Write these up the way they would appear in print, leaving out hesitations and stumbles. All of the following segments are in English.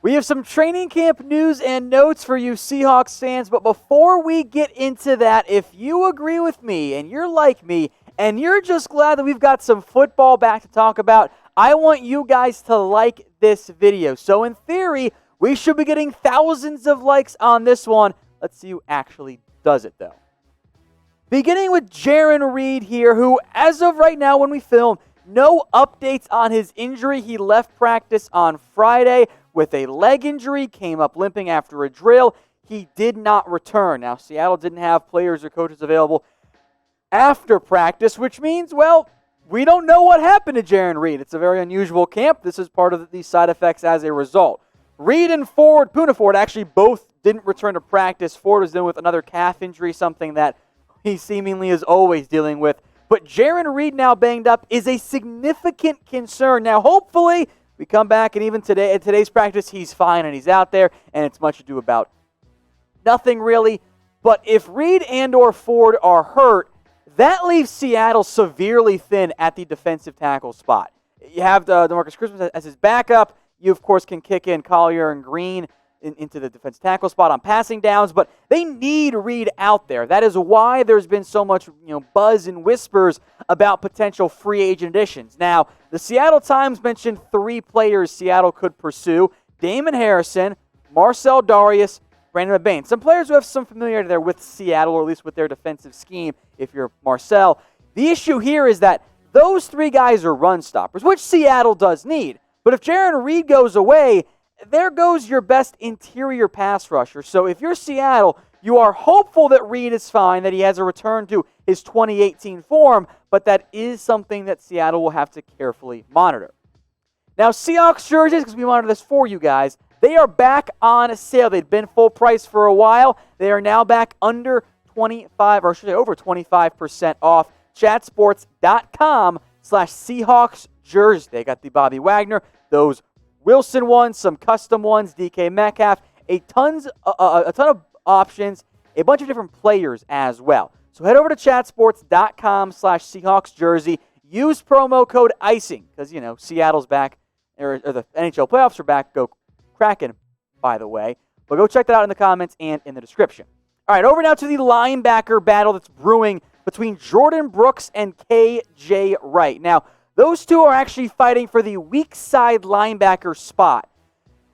We have some training camp news and notes for you Seahawks fans, but before we get into that, if you agree with me and you're like me and you're just glad that we've got some football back to talk about, I want you guys to like this video. So in theory, we should be getting thousands of likes on this one. Let's see who actually does it though. Beginning with Jarran Reed here, who as of right now when we film, no updates on his injury. He left practice on Friday with a leg injury, came up limping after a drill. He did not return. Now, Seattle didn't have players or coaches available after practice, which means, well, we don't know what happened to Jarran Reed. It's a very unusual camp. This is part of these side effects as a result. Reed and Poona Ford actually both didn't return to practice. Ford was dealing with another calf injury, something that he seemingly is always dealing with. But Jarran Reed now banged up is a significant concern. Now, hopefully, we come back and even today at today's practice, he's fine and he's out there, and it's much ado about nothing really. But if Reed and or Ford are hurt, that leaves Seattle severely thin at the defensive tackle spot. You have DeMarcus Christmas as his backup. You, of course, can kick in Collier and Green into the defensive tackle spot on passing downs, but they need Reed out there. That is why there's been so much buzz and whispers about potential free agent additions. Now, the Seattle Times mentioned 3 players Seattle could pursue: Damon Harrison, Marcel Darius, Brandon McBain. Some players who have some familiarity there with Seattle, or at least with their defensive scheme, if you're Marcel. The issue here is that those 3 guys are run stoppers, which Seattle does need. But if Jarran Reed goes away, there goes your best interior pass rusher. So if you're Seattle, you are hopeful that Reed is fine, that he has a return to his 2018 form, but that is something that Seattle will have to carefully monitor. Now, Seahawks jerseys, because we monitor this for you guys, they are back on sale. They've been full price for a while. They are now back under 25, or should I say over 25% off. Chatsports.com/Seahawks jerseys. They got the Bobby Wagner, those Wilson ones, some custom ones, DK Metcalf, a ton of options, a bunch of different players as well. So head over to chatsports.com/Seahawks jersey. Use promo code ICING because, Seattle's back, or the NHL playoffs are back. Go Kraken, by the way. But go check that out in the comments and in the description. All right, over now to the linebacker battle that's brewing between Jordyn Brooks and KJ Wright. Now, those two are actually fighting for the weak side linebacker spot.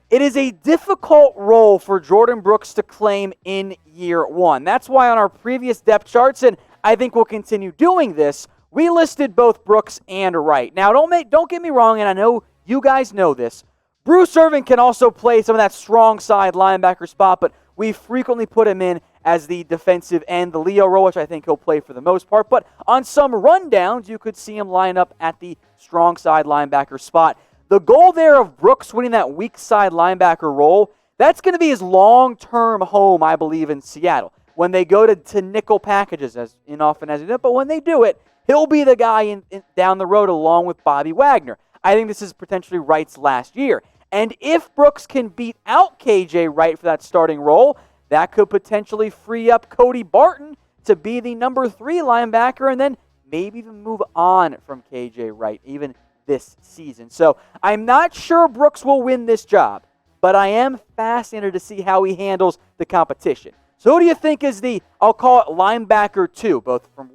It is a difficult role for Jordyn Brooks to claim in year 1. That's why on our previous depth charts, and I think we'll continue doing this, we listed both Brooks and Wright. Now, don't get me wrong, and I know you guys know this, Bruce Irvin can also play some of that strong side linebacker spot, but we frequently put him in as the defensive end, the Leo role, which I think he'll play for the most part. But on some rundowns, you could see him line up at the strong side linebacker spot. The goal there of Brooks winning that weak side linebacker role, that's going to be his long-term home, I believe, in Seattle. When they go to nickel packages, as often as he did, but when they do it, he'll be the guy down the road along with Bobby Wagner. I think this is potentially Wright's last year. And if Brooks can beat out KJ Wright for that starting role, that could potentially free up Cody Barton to be the number 3 linebacker and then maybe even move on from KJ Wright even this season. So I'm not sure Brooks will win this job, but I am fascinated to see how he handles the competition. So who do you think is the, I'll call it linebacker 2, both for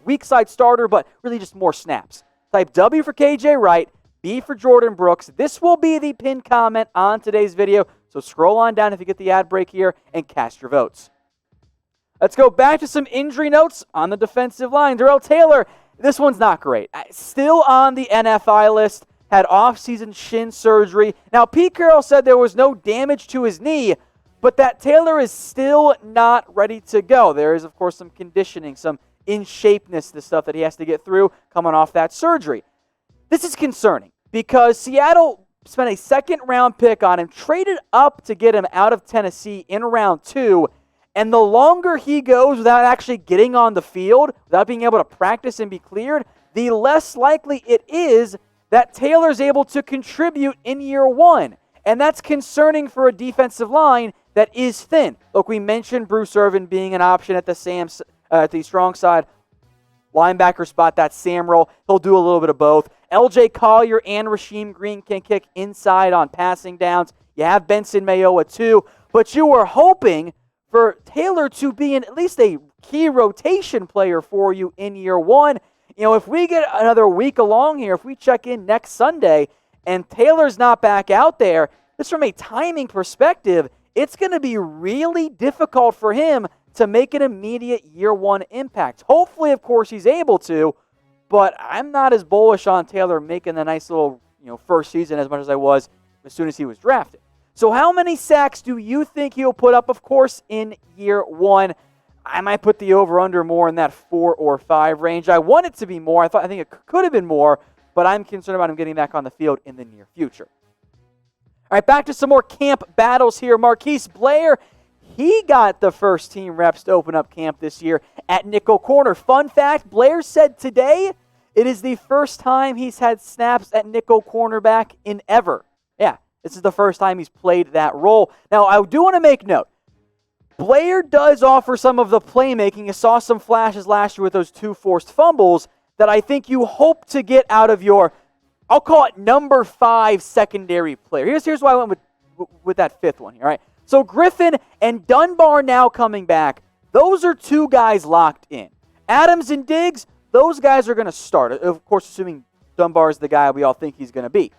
weak side starter, but really just more snaps? Type W for KJ Wright, B for Jordyn Brooks. This will be the pinned comment on today's video, so scroll on down if you get the ad break here and cast your votes. Let's go back to some injury notes on the defensive line. Darrell Taylor, this one's not great. Still on the NFI list, had off-season shin surgery. Now, Pete Carroll said there was no damage to his knee, but that Taylor is still not ready to go. There is, of course, some conditioning, some in-shapeness, the stuff that he has to get through coming off that surgery. This is concerning because Seattle spent a second-round pick on him, traded up to get him out of Tennessee in round 2, and the longer he goes without actually getting on the field, without being able to practice and be cleared, the less likely it is that Taylor's able to contribute in year 1. And that's concerning for a defensive line that is thin. Look, we mentioned Bruce Irvin being an option at the strong side linebacker spot, that Sam role. He'll do a little bit of both. LJ Collier and Rasheem Green can kick inside on passing downs. You have Benson Mayowa too, but you were hoping for Taylor to be at least a key rotation player for you in year one. If we get another week along here, if we check in next Sunday and Taylor's not back out there, just from a timing perspective, it's going to be really difficult for him to make an immediate year one impact. Hopefully, of course, he's able to, but I'm not as bullish on Taylor making the nice little first season as much as I was as soon as he was drafted. So how many sacks do you think he'll put up, of course, in year one? I might put the over-under more in that 4 or 5 range. I want it to be more. I think it could have been more, but I'm concerned about him getting back on the field in the near future. All right, back to some more camp battles here. Marquise Blair, he got the first team reps to open up camp this year at nickel corner. Fun fact, Blair said today it is the first time he's had snaps at nickel cornerback in ever. Yeah, this is the first time he's played that role. Now, I do want to make note. Blair does offer some of the playmaking. You saw some flashes last year with those 2 forced fumbles that I think you hope to get out of your, I'll call it number 5 secondary player. Here's why I went with that 5th one here, all right? So Griffin and Dunbar now coming back. Those are 2 guys locked in. Adams and Diggs, those guys are going to start. Of course, assuming Dunbar is the guy we all think he's going to be.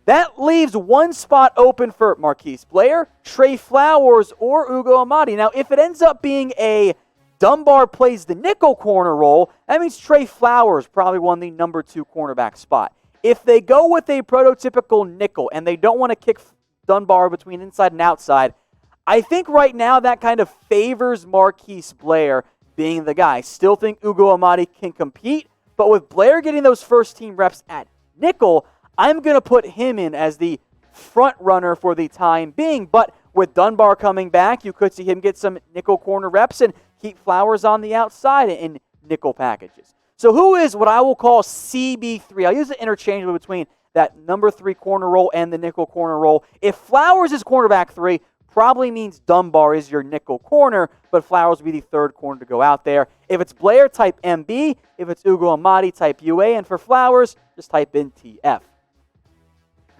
That leaves 1 spot open for Marquise Blair, Trey Flowers, or Ugo Amadi. Now, if it ends up being a Dunbar plays the nickel corner role, that means Trey Flowers probably won the number 2 cornerback spot. If they go with a prototypical nickel and they don't want to kick Dunbar between inside and outside, I think right now that kind of favors Marquise Blair being the guy. Still think Ugo Amadi can compete, but with Blair getting those first team reps at nickel, I'm going to put him in as the front runner for the time being. But with Dunbar coming back, you could see him get some nickel corner reps and keep Flowers on the outside in nickel packages. So who is what I will call CB3? I'll use it interchangeably between that number 3 corner role and the nickel corner role. If Flowers is cornerback 3, probably means Dunbar is your nickel corner, but Flowers will be the 3rd corner to go out there. If it's Blair, type MB. If it's Ugo Amadi, type UA. And for Flowers, just type in TF.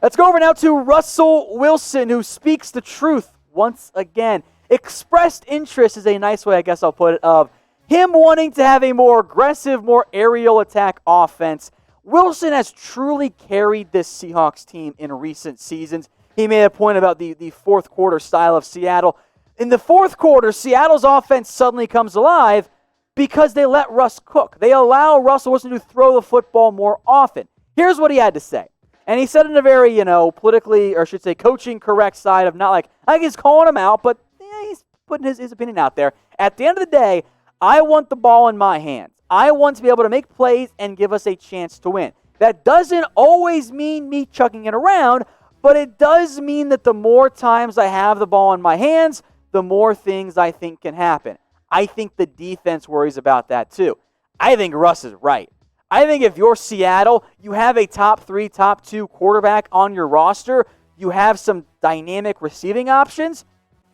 Let's go over now to Russell Wilson, who speaks the truth once again. Expressed interest is a nice way, I guess I'll put it, of him wanting to have a more aggressive, more aerial attack offense. Wilson has truly carried this Seahawks team in recent seasons. He made a point about the 4th quarter style of Seattle. In the 4th quarter, Seattle's offense suddenly comes alive because they let Russ cook. They allow Russell Wilson to throw the football more often. Here's what he had to say. And he said in a very, politically, or I should say coaching correct side of not like he's calling him out, but he's putting his opinion out there. At the end of the day, I want the ball in my hands. I want to be able to make plays and give us a chance to win. That doesn't always mean me chucking it around, but it does mean that the more times I have the ball in my hands, the more things I think can happen. I think the defense worries about that too. I think Russ is right. I think if you're Seattle, you have a top 3, top 2 quarterback on your roster, you have some dynamic receiving options,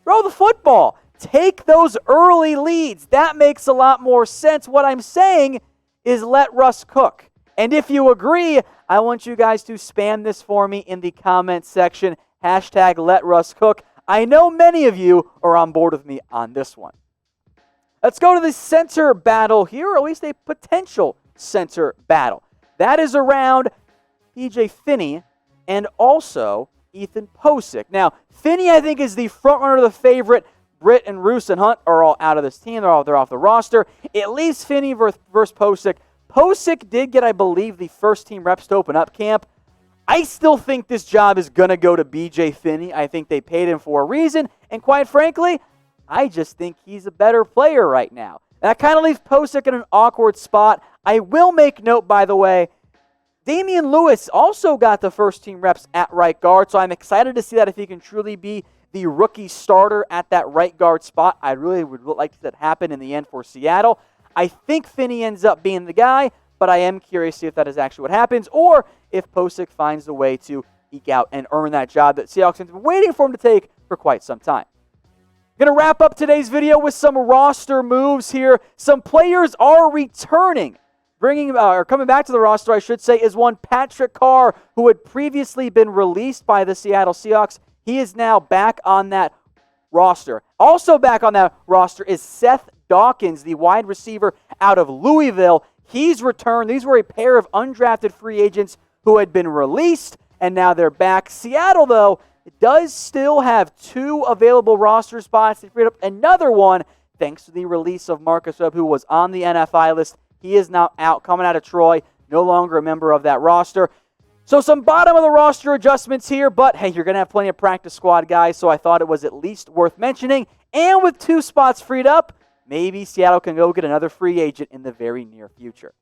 throw the football. Take those early leads. That makes a lot more sense. What I'm saying is let Russ cook. And if you agree, I want you guys to spam this for me in the comments section. Hashtag let Russ cook. I know many of you are on board with me on this one. Let's go to the center battle here, or at least a potential center battle. That is around PJ Finney and also Ethan Pocic. Now, Finney, I think, is the front runner of the favorite. Britt and Roos and Hunt are all out of this team. They're off the roster. It leaves Finney versus Pocic. Pocic did get, I believe, the first team reps to open up camp. I still think this job is going to go to BJ Finney. I think they paid him for a reason. And quite frankly, I just think he's a better player right now. That kind of leaves Pocic in an awkward spot. I will make note, by the way, Damian Lewis also got the first team reps at right guard, so I'm excited to see that if he can truly be the rookie starter at that right guard spot. I really would like to see that happen in the end for Seattle. I think Finney ends up being the guy, but I am curious to see if that is actually what happens, or if Pocic finds a way to eke out and earn that job that Seahawks have been waiting for him to take for quite some time. Going to wrap up today's video with some roster moves here. Some players are returning. Coming back to the roster, I should say, is one Patrick Carr, who had previously been released by the Seattle Seahawks. He is now back on that roster. Also back on that roster is Seth Dawkins, the wide receiver out of Louisville. He's returned. These were a pair of undrafted free agents who had been released, and now they're back. Seattle, though, does still have 2 available roster spots. They freed up another one thanks to the release of Marcus Webb, who was on the NFI list. He is now out, coming out of Troy, no longer a member of that roster. So some bottom of the roster adjustments here, but hey, you're going to have plenty of practice squad guys, so I thought it was at least worth mentioning. And with 2 spots freed up, maybe Seattle can go get another free agent in the very near future.